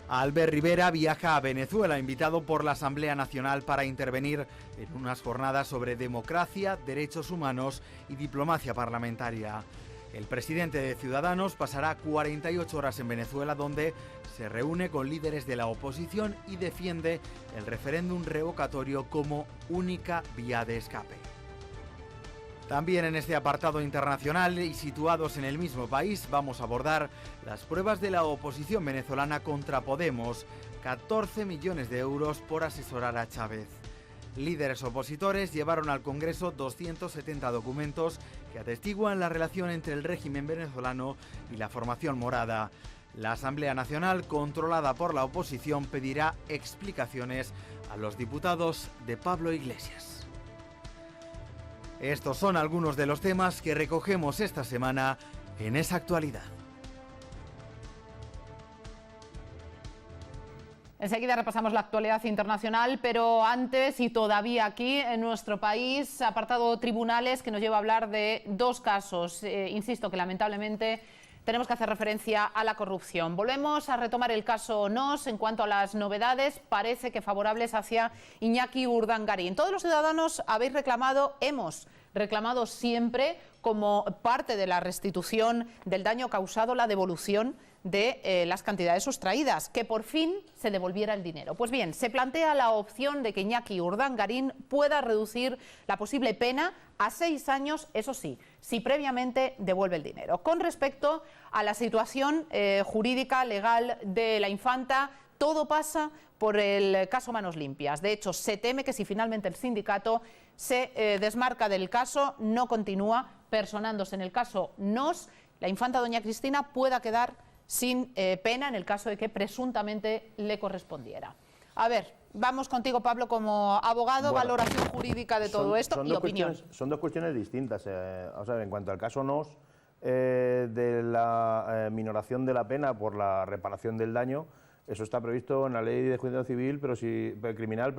Albert Rivera viaja a Venezuela, invitado por la Asamblea Nacional para intervenir en unas jornadas sobre democracia, derechos humanos y diplomacia parlamentaria. El presidente de Ciudadanos pasará 48 horas en Venezuela, donde se reúne con líderes de la oposición y defiende el referéndum revocatorio como única vía de escape. También en este apartado internacional y situados en el mismo país vamos a abordar las pruebas de la oposición venezolana contra Podemos, 14 millones de euros por asesorar a Chávez. Líderes opositores llevaron al Congreso 270 documentos que atestiguan la relación entre el régimen venezolano y la formación morada. La Asamblea Nacional, controlada por la oposición, pedirá explicaciones a los diputados de Pablo Iglesias. Estos son algunos de los temas que recogemos esta semana en Esa Actualidad. Enseguida repasamos la actualidad internacional, pero antes y todavía aquí en nuestro país, apartado tribunales que nos lleva a hablar de dos casos. Insisto que lamentablemente tenemos que hacer referencia a la corrupción. Volvemos a retomar el caso NOS. En cuanto a las novedades, parece que favorables hacia Iñaki Urdangarín. Todos los ciudadanos habéis hemos reclamado siempre como parte de la restitución del daño causado la devolución de las cantidades sustraídas, que por fin se devolviera el dinero. Pues bien, se plantea la opción de que Iñaki Urdangarín pueda reducir la posible pena a 6 años, eso sí, si previamente devuelve el dinero. Con respecto a la situación jurídica, legal de la infanta, todo pasa por el caso Manos Limpias. De hecho, se teme que si finalmente el sindicato se desmarca del caso, no continúa personándose en el caso NOS, la infanta doña Cristina pueda quedar sin pena en el caso de que presuntamente le correspondiera. A ver, vamos contigo, Pablo, como abogado, valoración jurídica de todo esto y opinión. Son dos cuestiones distintas. O sea, en cuanto al caso NOS, de la minoración de la pena por la reparación del daño, eso está previsto en la ley de juicio civil, criminal,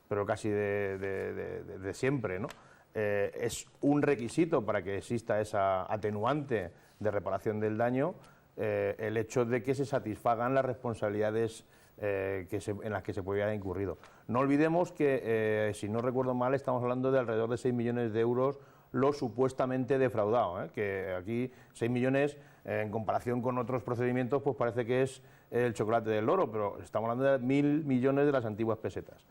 pero casi de siempre, ¿no? Es un requisito para que exista esa atenuante de reparación del daño, el hecho de que se satisfagan las responsabilidades en las que se puede haber incurrido. No olvidemos que, si no recuerdo mal, estamos hablando de alrededor de 6 millones de euros lo supuestamente defraudado, que aquí 6 millones, en comparación con otros procedimientos, pues parece que es el chocolate del loro, pero estamos hablando de 1.000 millones de las antiguas pesetas.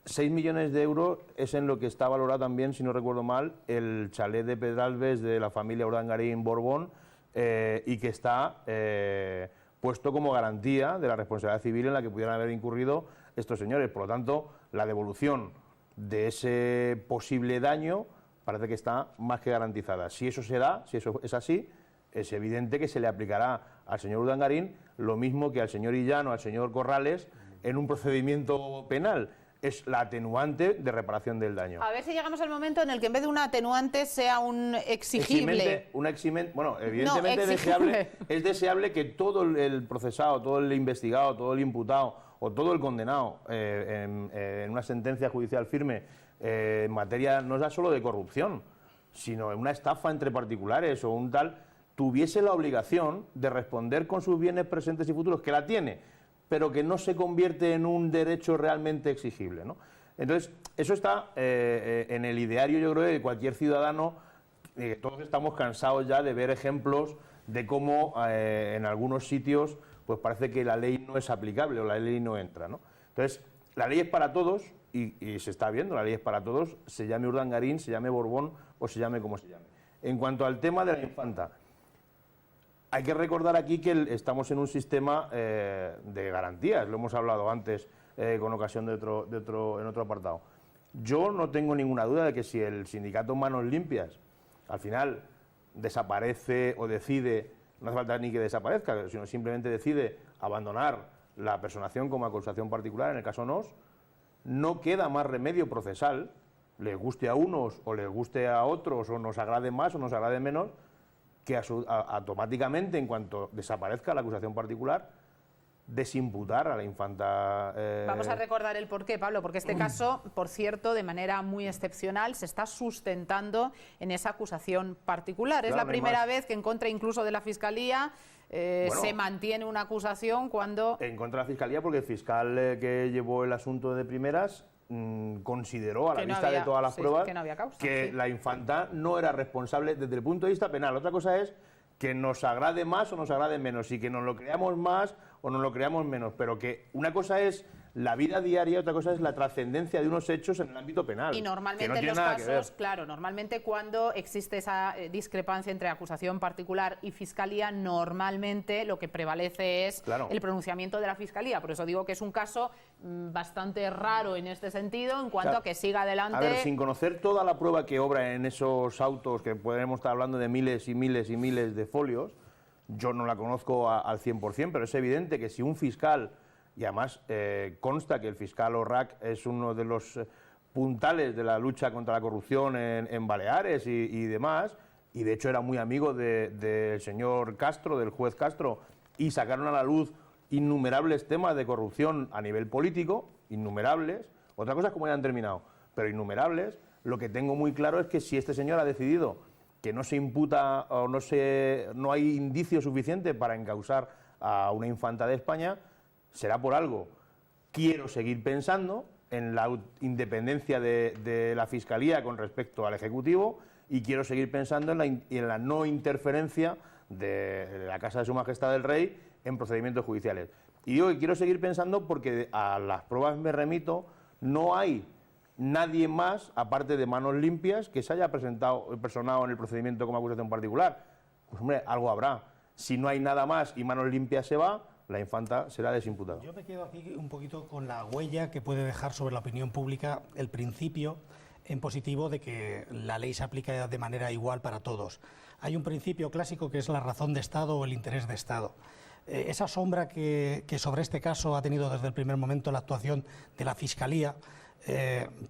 6 millones de euros es en lo que está valorado también, si no recuerdo mal, el chalet de Pedralbes de la familia Urdangarín Borbón, y que está puesto como garantía de la responsabilidad civil en la que pudieran haber incurrido estos señores. Por lo tanto, la devolución de ese posible daño parece que está más que garantizada. Si eso se da, si eso es así, es evidente que se le aplicará al señor Urdangarín lo mismo que al señor Illán o al señor Corrales en un procedimiento penal. Es la atenuante de reparación del daño. A ver si llegamos al momento en el que en vez de una atenuante sea un exigible. Bueno, evidentemente es deseable que todo el procesado, todo el investigado, todo el imputado o todo el condenado en una sentencia judicial firme en materia no ya solo de corrupción, sino en una estafa entre particulares o un tal, tuviese la obligación de responder con sus bienes presentes y futuros, que la tiene, pero que no se convierte en un derecho realmente exigible, ¿no? Entonces, eso está en el ideario, yo creo, de cualquier ciudadano. Todos estamos cansados ya de ver ejemplos de cómo en algunos sitios pues parece que la ley no es aplicable o la ley no entra, ¿no? Entonces, la ley es para todos y se está viendo, la ley es para todos, se llame Urdangarín, se llame Borbón o se llame como se llame. En cuanto al tema de la infanta, hay que recordar aquí que estamos en un sistema de garantías, lo hemos hablado antes con ocasión en otro apartado. Yo no tengo ninguna duda de que si el sindicato Manos Limpias al final desaparece o decide, no hace falta ni que desaparezca, sino simplemente decide abandonar la personación como acusación particular, en el caso NOS, no queda más remedio procesal, les guste a unos o les guste a otros, o nos agrade más o nos agrade menos, que automáticamente, en cuanto desaparezca la acusación particular, desimputar a la infanta. Vamos a recordar el porqué, Pablo, porque este caso, por cierto, de manera muy excepcional, se está sustentando en esa acusación particular. Claro, es la primera vez que en contra incluso de la Fiscalía se mantiene una acusación cuando... En contra de la Fiscalía, porque el fiscal que llevó el asunto de primeras consideró, a la vista de todas las pruebas, que la infanta no era responsable desde el punto de vista penal. Otra cosa es que nos agrade más o nos agrade menos, y que nos lo creamos más o nos lo creamos menos, pero que una cosa es la vida diaria, otra cosa es la trascendencia de unos hechos en el ámbito penal. Y normalmente en los casos, claro, normalmente cuando existe esa discrepancia entre acusación particular y fiscalía, normalmente lo que prevalece es el pronunciamiento de la fiscalía. Por eso digo que es un caso bastante raro en este sentido, en cuanto a que siga adelante. A ver, sin conocer toda la prueba que obra en esos autos, que podemos estar hablando de miles y miles y miles de folios, yo no la conozco al 100%, pero es evidente que si un fiscal... Y además consta que el fiscal Orrac es uno de los puntales de la lucha contra la corrupción en Baleares y demás, y de hecho era muy amigo del señor Castro, del juez Castro, y sacaron a la luz innumerables temas de corrupción a nivel político, innumerables, otra cosa es cómo ya han terminado, pero innumerables. Lo que tengo muy claro es que si este señor ha decidido que no se imputa o no hay indicio suficiente para encausar a una infanta de España, será por algo. Quiero seguir pensando en la independencia de la Fiscalía con respecto al Ejecutivo, y quiero seguir pensando en la no interferencia de la Casa de Su Majestad el Rey en procedimientos judiciales. Y digo que quiero seguir pensando porque a las pruebas me remito, no hay nadie más, aparte de Manos Limpias, que se haya personado en el procedimiento como acusación particular. Pues hombre, algo habrá. Si no hay nada más y Manos Limpias se va, la infanta será desimputada. Yo me quedo aquí un poquito con la huella que puede dejar sobre la opinión pública el principio en positivo de que la ley se aplica de manera igual para todos. Hay un principio clásico que es la razón de Estado o el interés de Estado. Esa sombra que sobre este caso ha tenido desde el primer momento la actuación de la Fiscalía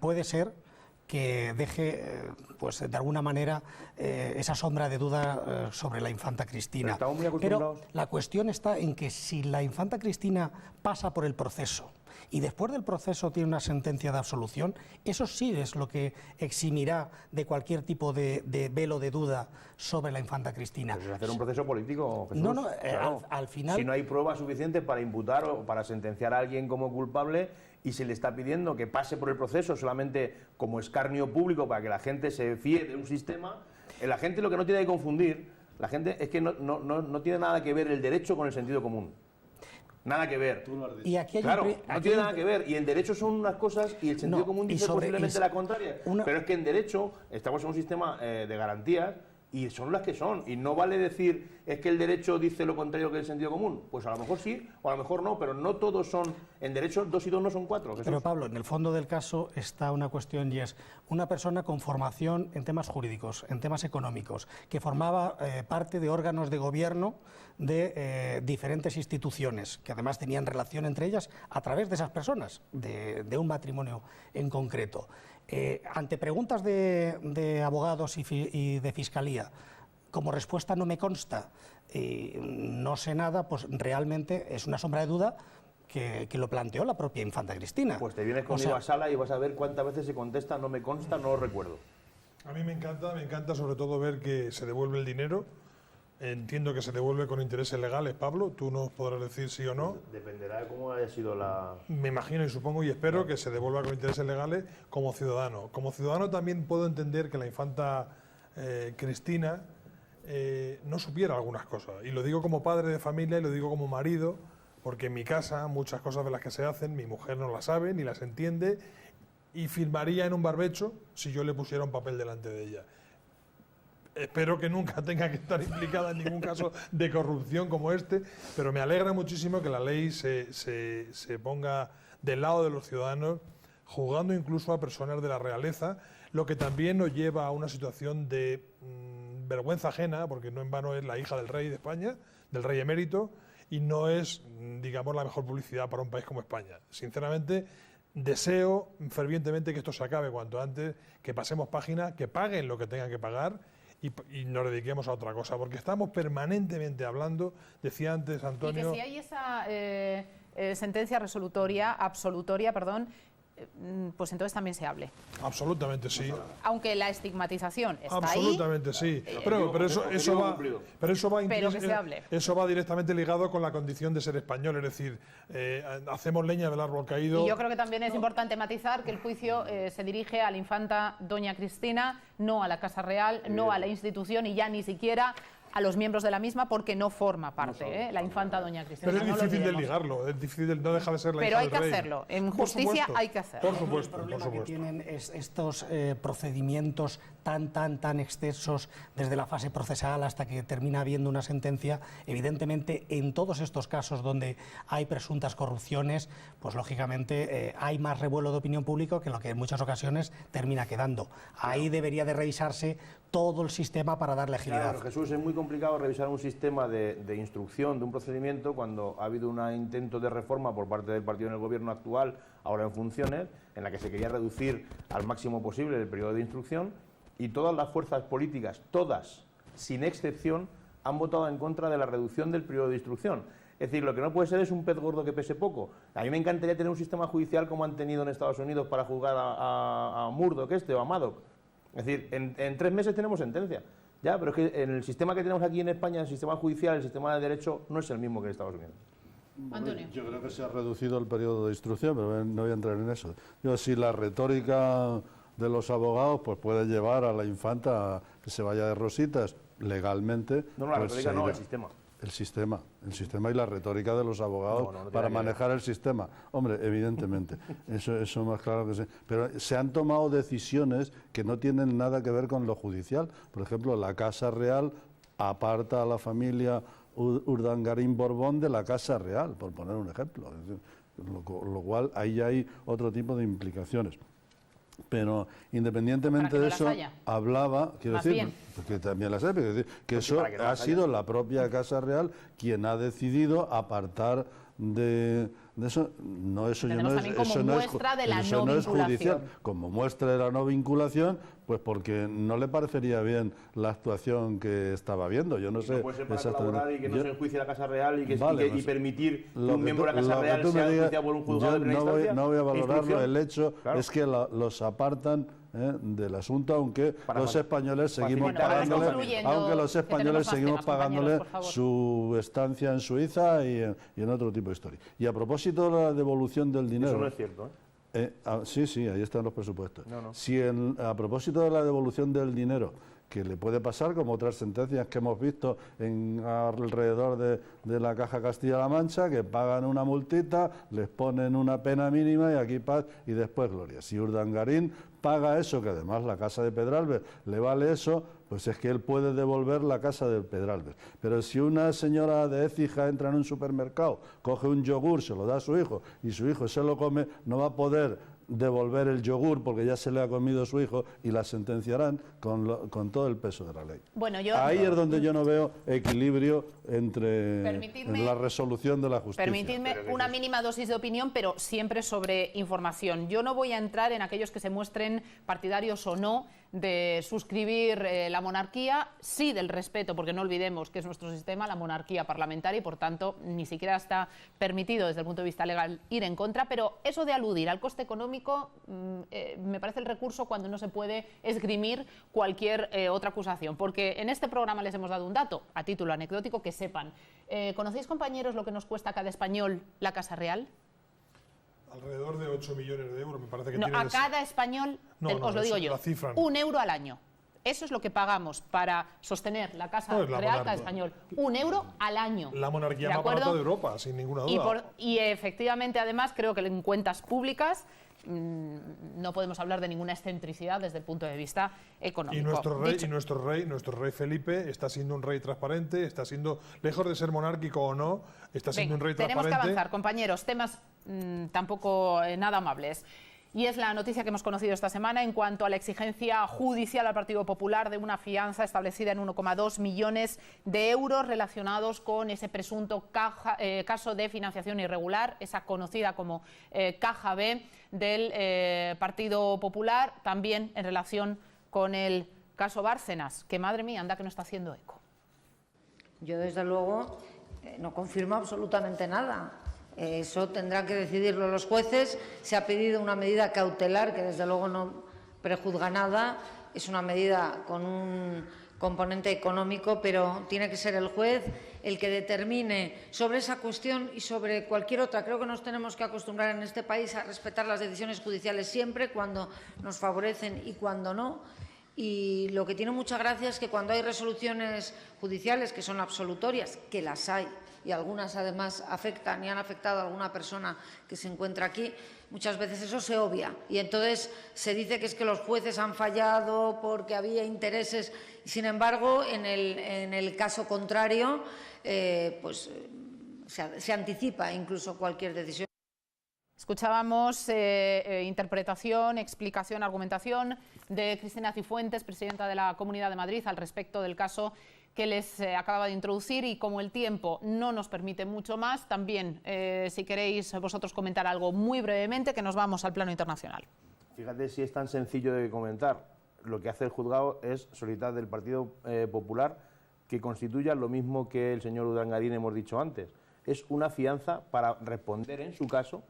puede ser que deje, pues de alguna manera, esa sombra de duda sobre la infanta Cristina. Pero la cuestión está en que si la infanta Cristina pasa por el proceso y después del proceso tiene una sentencia de absolución, eso sí es lo que eximirá de cualquier tipo de velo de duda sobre la infanta Cristina. Pues es hacer un proceso político, Jesús. No, claro. al final... Si no hay pruebas suficientes para imputar o para sentenciar a alguien como culpable, y se le está pidiendo que pase por el proceso solamente como escarnio público para que la gente se fíe de un sistema, la gente lo que no tiene que confundir, la gente es que no tiene nada que ver el derecho con el sentido común. Nada que ver. Y aquí hay no tiene nada que ver. Y en derecho son unas cosas y el sentido común dice posiblemente la contraria. Pero es que en derecho estamos en un sistema de garantías y son las que son. Y no vale decir es que el derecho dice lo contrario que el sentido común. Pues a lo mejor sí o a lo mejor no, pero no todos son. En derecho 2 y 2 no son 4. Jesús. Pero Pablo, en el fondo del caso está una cuestión y es una persona con formación en temas jurídicos, en temas económicos, que formaba parte de órganos de gobierno de diferentes instituciones, que además tenían relación entre ellas a través de esas personas, de un matrimonio en concreto. Ante preguntas de abogados y de fiscalía, como respuesta no me consta, no sé nada, pues realmente es una sombra de duda que lo planteó la propia infanta Cristina. Pues te vienes conmigo a sala y vas a ver cuántas veces se contesta no me consta, no lo recuerdo. A mí me encanta sobre todo ver que se devuelve el dinero. Entiendo que se devuelve con intereses legales, Pablo. Tú nos podrás decir sí o no. Dependerá de cómo haya sido la... Me imagino y supongo y espero que se devuelva con intereses legales como ciudadano. Como ciudadano también puedo entender que la infanta Cristina no supiera algunas cosas. Y lo digo como padre de familia y lo digo como marido, porque en mi casa muchas cosas de las que se hacen mi mujer no las sabe ni las entiende y firmaría en un barbecho si yo le pusiera un papel delante de ella. Espero que nunca tenga que estar implicada en ningún caso de corrupción como este, pero me alegra muchísimo que la ley se ponga del lado de los ciudadanos, juzgando incluso a personas de la realeza, lo que también nos lleva a una situación de vergüenza ajena, porque no en vano es la hija del rey de España, del rey emérito, y no es, digamos, la mejor publicidad para un país como España. Sinceramente, deseo fervientemente que esto se acabe cuanto antes, que pasemos página, que paguen lo que tengan que pagar, y nos dediquemos a otra cosa, porque estamos permanentemente hablando, decía antes Antonio... Y que si hay esa sentencia absolutoria, pues entonces también se hable. Absolutamente sí. Aunque la estigmatización está absolutamente ahí. Sí. Pero eso va directamente ligado con la condición de ser español, es decir, hacemos leña del árbol caído. Y yo creo que también es importante matizar que el juicio se dirige a la infanta doña Cristina, no a la Casa Real, no a la institución y ya ni siquiera a los miembros de la misma, porque no forma parte la infanta doña Cristina. Pero es difícil de ligarlo, es difícil, no deja de ser la hija del rey. Pero hay que hacerlo, en justicia hay que hacerlo. Por supuesto, el problema que tienen es estos procedimientos tan excesos desde la fase procesal hasta que termina habiendo una sentencia. Evidentemente, en todos estos casos donde hay presuntas corrupciones, pues lógicamente hay más revuelo de opinión pública que lo que en muchas ocasiones termina quedando. Ahí debería de revisarse todo el sistema para darle agilidad. Claro, Jesús, es muy complicado revisar un sistema de instrucción de un procedimiento cuando ha habido un intento de reforma por parte del partido en el gobierno actual, ahora en funciones, en la que se quería reducir al máximo posible el periodo de instrucción, y todas las fuerzas políticas, todas, sin excepción, han votado en contra de la reducción del periodo de instrucción. Es decir, lo que no puede ser es un pez gordo que pese poco. A mí me encantaría tener un sistema judicial como han tenido en Estados Unidos para juzgar a Murdoch o a Madoff. Es decir, en 3 meses tenemos sentencia. Ya, pero es que en el sistema que tenemos aquí en España, el sistema judicial, el sistema de derecho, no es el mismo que en Estados Unidos. Antonio. Yo creo que se ha reducido el periodo de instrucción, pero no voy a entrar en eso. Yo, si la retórica de los abogados pues puede llevar a la infanta a que se vaya de rositas legalmente. No, la pues retórica no, el sistema. El sistema y la retórica de los abogados para manejar el sistema. Hombre, evidentemente, eso más claro que sí. Pero se han tomado decisiones que no tienen nada que ver con lo judicial. Por ejemplo, la Casa Real aparta a la familia Urdangarín Borbón de la Casa Real, por poner un ejemplo. Lo cual ahí hay otro tipo de implicaciones. Pero independientemente de eso, hablaba, quiero decir, que también las hay, pero que eso ha sido la propia Casa Real quien ha decidido apartar de eso. No, eso no es judicial, como muestra de la no vinculación, pues porque no le parecería bien la actuación que estaba viendo. Yo no sé. Puede ser para colaborar y que no se enjuicie la Casa Real y permitir que un miembro de la Casa Real sea enjuiciado por un juzgado de primera instancia. No voy a valorarlo, el hecho es que los apartan del asunto, aunque los españoles seguimos pagándole, su estancia en Suiza y en otro tipo de historia. Y a propósito de la devolución del dinero... Eso no es cierto, sí, ahí están los presupuestos. Si a propósito de la devolución del dinero, que le puede pasar, como otras sentencias que hemos visto alrededor de la Caja Castilla-La Mancha, que pagan una multita, les ponen una pena mínima y aquí paz y después gloria. Si Urdangarín paga eso, que además la casa de Pedralbes le vale eso, pues es que él puede devolver la casa de Pedralbes. Pero si una señora de Écija entra en un supermercado, coge un yogur, se lo da a su hijo y su hijo se lo come, no va a poder devolver el yogur porque ya se le ha comido su hijo y la sentenciarán con todo el peso de la ley. Bueno, ahí es donde yo no veo equilibrio entre la resolución de la justicia. Permitidme una mínima dosis de opinión, pero siempre sobre información. Yo no voy a entrar en aquellos que se muestren partidarios o no de suscribir la monarquía, sí del respeto, porque no olvidemos que es nuestro sistema, la monarquía parlamentaria, y por tanto ni siquiera está permitido desde el punto de vista legal ir en contra, pero eso de aludir al coste económico me parece el recurso cuando no se puede esgrimir cualquier otra acusación, porque en este programa les hemos dado un dato, a título anecdótico, que sepan. ¿Conocéis, compañeros, lo que nos cuesta a cada español la Casa Real? Alrededor de 8 millones de euros, me parece que tiene. A cada español, os lo digo yo, €1 al año. Eso es lo que pagamos para sostener la Casa Real cada español. €1 al año. La monarquía más barata de Europa, sin ninguna duda. Y efectivamente, además, creo que en cuentas públicas no podemos hablar de ninguna excentricidad desde el punto de vista económico. Y nuestro rey Felipe está siendo un rey transparente, está siendo, lejos de ser monárquico o no, está siendo un rey transparente. Tenemos que avanzar, compañeros, temas tampoco nada amables. Y es la noticia que hemos conocido esta semana en cuanto a la exigencia judicial al Partido Popular de una fianza establecida en 1,2 millones de euros relacionados con ese presunto caso de financiación irregular, esa conocida como Caja B del Partido Popular, también en relación con el caso Bárcenas, que madre mía, anda que no está haciendo eco. Yo desde luego no confirmo absolutamente nada. Eso tendrán que decidirlo los jueces. Se ha pedido una medida cautelar que desde luego no prejuzga nada, es una medida con un componente económico, pero tiene que ser el juez el que determine sobre esa cuestión y sobre cualquier otra. Creo que nos tenemos que acostumbrar en este país a respetar las decisiones judiciales siempre, cuando nos favorecen y cuando no. Y lo que tiene mucha gracia es que cuando hay resoluciones judiciales que son absolutorias, que las hay, y algunas además afectan y han afectado a alguna persona que se encuentra aquí, muchas veces eso se obvia y entonces se dice que es que los jueces han fallado porque había intereses y, sin embargo, en el caso contrario, se anticipa incluso cualquier decisión. Escuchábamos interpretación, explicación, argumentación de Cristina Cifuentes, presidenta de la Comunidad de Madrid, al respecto del caso que les acababa de introducir, y como el tiempo no nos permite mucho más, también, si queréis vosotros comentar algo muy brevemente, que nos vamos al plano internacional. Fíjate si es tan sencillo de comentar. Lo que hace el juzgado es solicitar del Partido Popular que constituya lo mismo que el señor Urdangarín hemos dicho antes. Es una fianza para responder en su caso,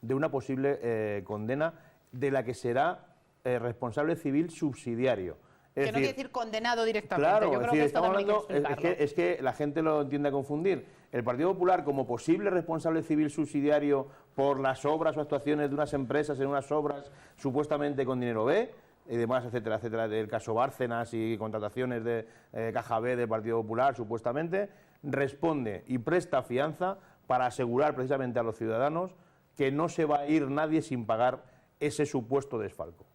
de una posible condena de la que será responsable civil subsidiario. Que no quiere decir condenado directamente. Claro, yo creo que esto también hay que explicarlo. es que la gente lo tiende a confundir. El Partido Popular, como posible responsable civil subsidiario por las obras o actuaciones de unas empresas en unas obras supuestamente con dinero B, y demás, etcétera, etcétera, del caso Bárcenas y contrataciones de Caja B del Partido Popular, supuestamente, responde y presta fianza para asegurar precisamente a los ciudadanos que no se va a ir nadie sin pagar ese supuesto desfalco.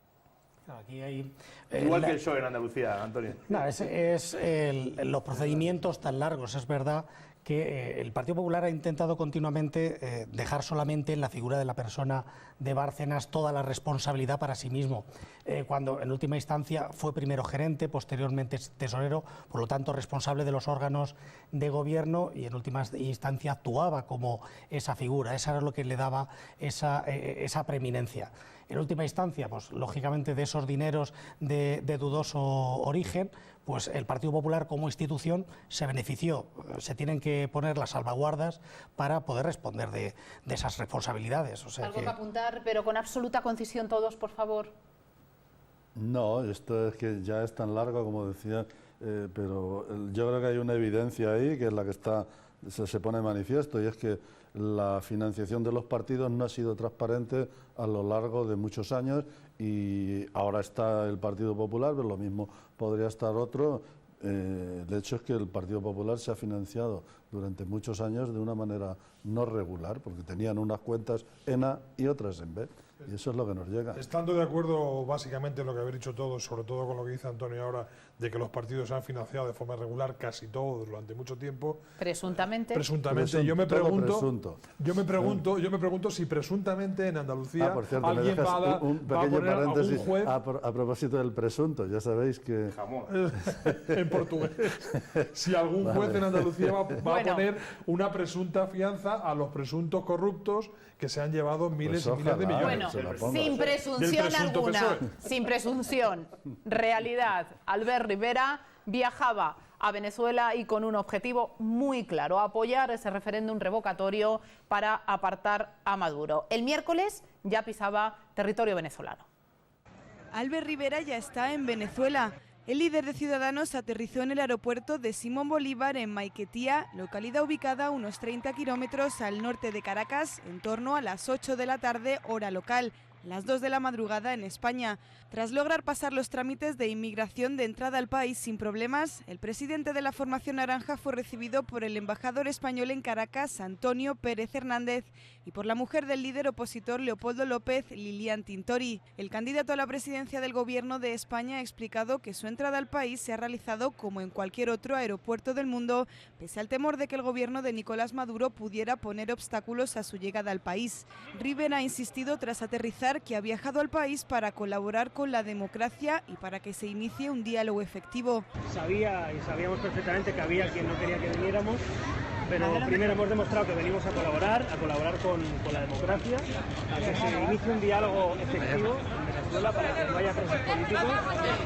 Aquí hay, igual que el PSOE en Andalucía, Antonio. No, los procedimientos tan largos, es verdad que el Partido Popular ha intentado continuamente dejar solamente en la figura de la persona de Bárcenas toda la responsabilidad para sí mismo, cuando en última instancia fue primero gerente, posteriormente tesorero, por lo tanto responsable de los órganos de gobierno y en última instancia actuaba como esa figura. Eso era lo que le daba esa preeminencia. En última instancia, pues lógicamente de esos dineros de dudoso origen, pues el Partido Popular como institución se benefició. Se tienen que poner las salvaguardas para poder responder de esas responsabilidades. O sea, algo que apuntar, pero con absoluta concisión todos, por favor. No, esto es que ya es tan largo como decía, pero yo creo que hay una evidencia ahí que es la que se pone de manifiesto, y es que la financiación de los partidos no ha sido transparente a lo largo de muchos años, y ahora está el Partido Popular, pero lo mismo podría estar otro. El hecho es que el Partido Popular se ha financiado durante muchos años de una manera no regular, porque tenían unas cuentas en A y otras en B, y eso es lo que nos llega. Estando de acuerdo básicamente en lo que habéis dicho todos, sobre todo con lo que dice Antonio ahora, de que los partidos se han financiado de forma regular casi todos durante mucho tiempo. Presuntamente. Yo me pregunto si presuntamente en Andalucía por cierto, alguien va a poner algún juez. A propósito del presunto, ya sabéis que jamón en portugués. Si algún juez en Andalucía va a poner una presunta fianza a los presuntos corruptos que se han llevado miles y miles de millones. Bueno, sin presunción alguna, sin presunción. Realidad, Albert Rivera viajaba a Venezuela y con un objetivo muy claro: apoyar ese referéndum revocatorio para apartar a Maduro. El miércoles ya pisaba territorio venezolano. Albert Rivera ya está en Venezuela. El líder de Ciudadanos aterrizó en el aeropuerto de Simón Bolívar en Maiquetía, localidad ubicada a unos 30 kilómetros al norte de Caracas, en torno a las 8 de la tarde, hora local, las 2 de la madrugada en España. Tras lograr pasar los trámites de inmigración de entrada al país sin problemas, el presidente de la Formación Naranja fue recibido por el embajador español en Caracas, Antonio Pérez Hernández, y por la mujer del líder opositor Leopoldo López, Lilian Tintori. El candidato a la presidencia del Gobierno de España ha explicado que su entrada al país se ha realizado como en cualquier otro aeropuerto del mundo, pese al temor de que el gobierno de Nicolás Maduro pudiera poner obstáculos a su llegada al país. Rivera ha insistido tras aterrizar que ha viajado al país para colaborar con la democracia y para que se inicie un diálogo efectivo. Sabíamos perfectamente que había quien no quería que viniéramos, pero primero hemos demostrado que venimos a colaborar con la democracia, a que se inicie un diálogo efectivo en Venezuela para que no haya presos políticos,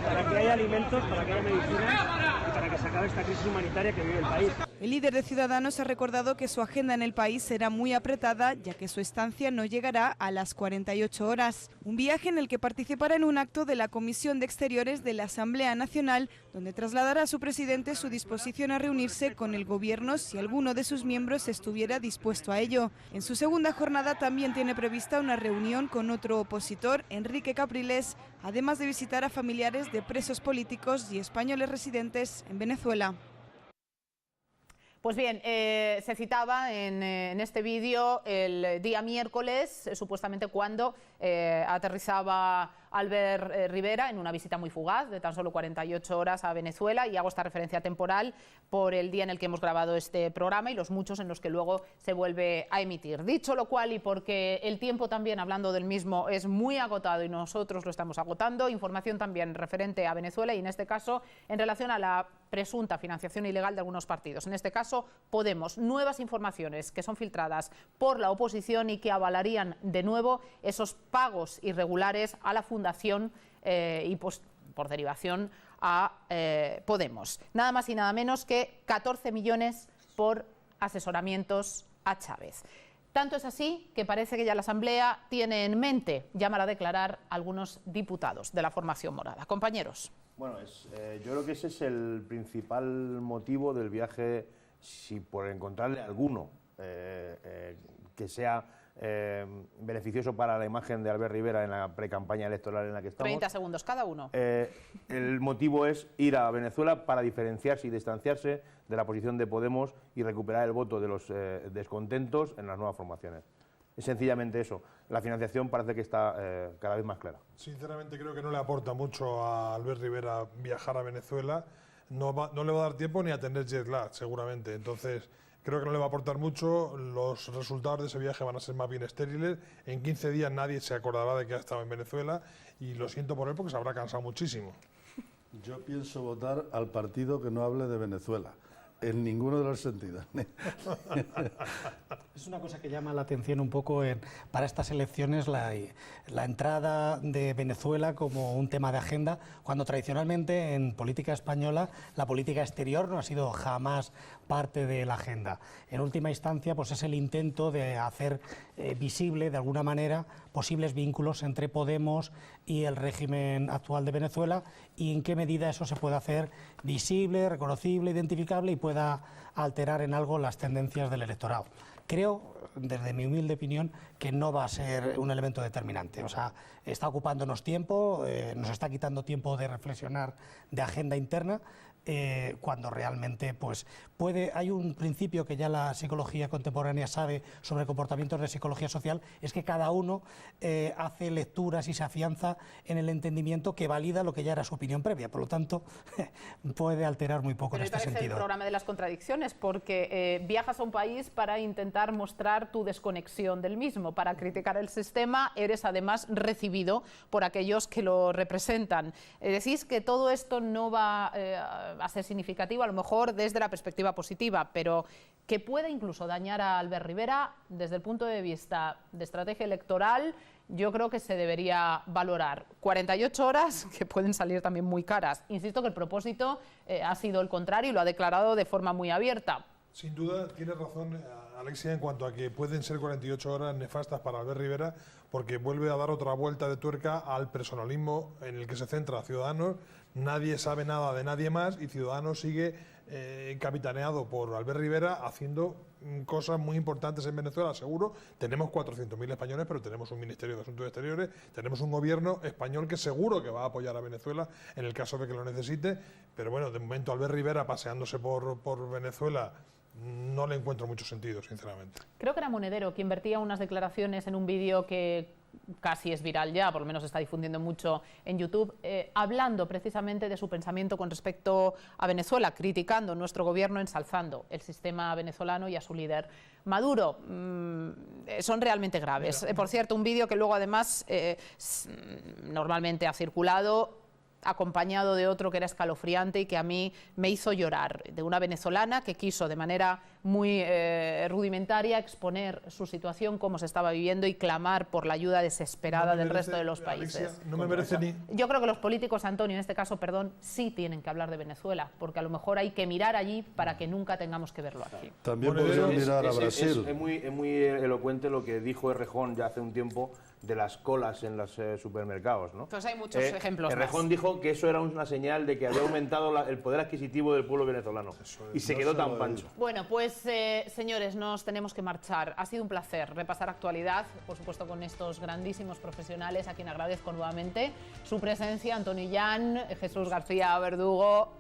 para que haya alimentos, para que haya medicina y para que se acabe esta crisis humanitaria que vive el país. El líder de Ciudadanos ha recordado que su agenda en el país será muy apretada, ya que su estancia no llegará a las 48 horas. Un viaje en el que participará en un acto de la Comisión de Exteriores de la Asamblea Nacional, donde trasladará a su presidente su disposición a reunirse con el Gobierno si alguno de sus miembros estuviera dispuesto a ello. En su segunda jornada también tiene prevista una reunión con otro opositor, Enrique Capriles, además de visitar a familiares de presos políticos y españoles residentes en Venezuela. Pues bien, se citaba en este vídeo el día miércoles, supuestamente cuando aterrizaba Albert Rivera en una visita muy fugaz de tan solo 48 horas a Venezuela, y hago esta referencia temporal por el día en el que hemos grabado este programa y los muchos en los que luego se vuelve a emitir. Dicho lo cual, y porque el tiempo también, hablando del mismo, es muy agotado y nosotros lo estamos agotando, información también referente a Venezuela y en este caso en relación a la presunta financiación ilegal de algunos partidos. En este caso, Podemos. Nuevas informaciones que son filtradas por la oposición y que avalarían de nuevo esos pagos irregulares a la Fundación y por derivación a Podemos. Nada más y nada menos que 14 millones por asesoramientos a Chávez. Tanto es así que parece que ya la Asamblea tiene en mente llamar a declarar a algunos diputados de la formación morada. Compañeros. Bueno, yo creo que ese es el principal motivo del viaje, si por encontrarle alguno que sea beneficioso para la imagen de Albert Rivera en la precampaña electoral en la que estamos. 30 segundos cada uno. El motivo es ir a Venezuela para diferenciarse y distanciarse de la posición de Podemos y recuperar el voto de los descontentos en las nuevas formaciones. Es sencillamente eso. La financiación parece que está cada vez más clara. Sinceramente creo que no le aporta mucho a Albert Rivera viajar a Venezuela. No le va a dar tiempo ni a tener jet lag, seguramente. Entonces creo que no le va a aportar mucho. Los resultados de ese viaje van a ser más bien estériles. En 15 días nadie se acordará de que ha estado en Venezuela y lo siento por él porque se habrá cansado muchísimo. Yo pienso votar al partido que no hable de Venezuela. En ninguno de los sentidos. Es una cosa que llama la atención un poco para estas elecciones, la entrada de Venezuela como un tema de agenda, cuando tradicionalmente en política española la política exterior no ha sido jamás parte de la agenda. En última instancia, pues es el intento de hacer visible de alguna manera posibles vínculos entre Podemos y el régimen actual de Venezuela y en qué medida eso se puede hacer visible, reconocible, identificable y pueda alterar en algo las tendencias del electorado. Creo, desde mi humilde opinión, que no va a ser un elemento determinante. O sea, está ocupándonos tiempo, nos está quitando tiempo de reflexionar de agenda interna, cuando realmente pues hay un principio que ya la psicología contemporánea sabe sobre comportamientos de psicología social, es que cada uno hace lecturas y se afianza en el entendimiento que valida lo que ya era su opinión previa, por lo tanto puede alterar muy poco en este sentido. Pero el programa de las contradicciones, porque viajas a un país para intentar mostrar tu desconexión del mismo, para criticar el sistema, eres además recibido por aquellos que lo representan. Decís que todo esto no va a ser significativo, a lo mejor desde la perspectiva positiva, pero que pueda incluso dañar a Albert Rivera desde el punto de vista de estrategia electoral, yo creo que se debería valorar. 48 horas que pueden salir también muy caras. Insisto que el propósito ha sido el contrario y lo ha declarado de forma muy abierta. Sin duda, tiene razón Alexia en cuanto a que pueden ser 48 horas nefastas para Albert Rivera, porque vuelve a dar otra vuelta de tuerca al personalismo en el que se centra Ciudadanos. Nadie sabe nada de nadie más y Ciudadanos sigue capitaneado por Albert Rivera haciendo cosas muy importantes en Venezuela, seguro. Tenemos 400.000 españoles, pero tenemos un Ministerio de Asuntos Exteriores, tenemos un gobierno español que seguro que va a apoyar a Venezuela en el caso de que lo necesite, pero bueno, de momento Albert Rivera paseándose por Venezuela no le encuentro mucho sentido, sinceramente. Creo que era Monedero quien vertía unas declaraciones en un vídeo que casi es viral ya, por lo menos se está difundiendo mucho en YouTube, hablando precisamente de su pensamiento con respecto a Venezuela, criticando nuestro gobierno, ensalzando el sistema venezolano y a su líder Maduro. Son realmente graves. Por cierto, un vídeo que luego además normalmente ha circulado acompañado de otro que era escalofriante y que a mí me hizo llorar, de una venezolana que quiso de manera muy rudimentaria exponer su situación, cómo se estaba viviendo y clamar por la ayuda desesperada del resto de los países. Alexia, no me merece ni... Yo creo que los políticos, Antonio, en este caso, perdón, sí tienen que hablar de Venezuela, porque a lo mejor hay que mirar allí para que nunca tengamos que verlo aquí. También podrían mirar a Brasil. Es muy elocuente lo que dijo Errejón ya hace un tiempo de las colas en los supermercados, ¿no? Pues hay muchos ejemplos Errejón dijo que eso era una señal de que había aumentado el poder adquisitivo del pueblo venezolano. Y se quedó tan pancho. Bueno, pues señores, nos tenemos que marchar. Ha sido un placer repasar actualidad, por supuesto con estos grandísimos profesionales, a quien agradezco nuevamente su presencia, Antonio Illán, Jesús García Verdugo,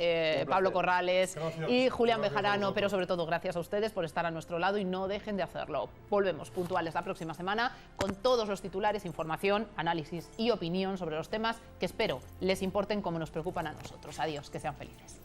Pablo Corrales y Julián Bejarano, pero sobre todo gracias a ustedes por estar a nuestro lado y no dejen de hacerlo. Volvemos puntuales la próxima semana con todos los titulares, información, análisis y opinión sobre los temas que espero les importen como nos preocupan a nosotros. Adiós, que sean felices.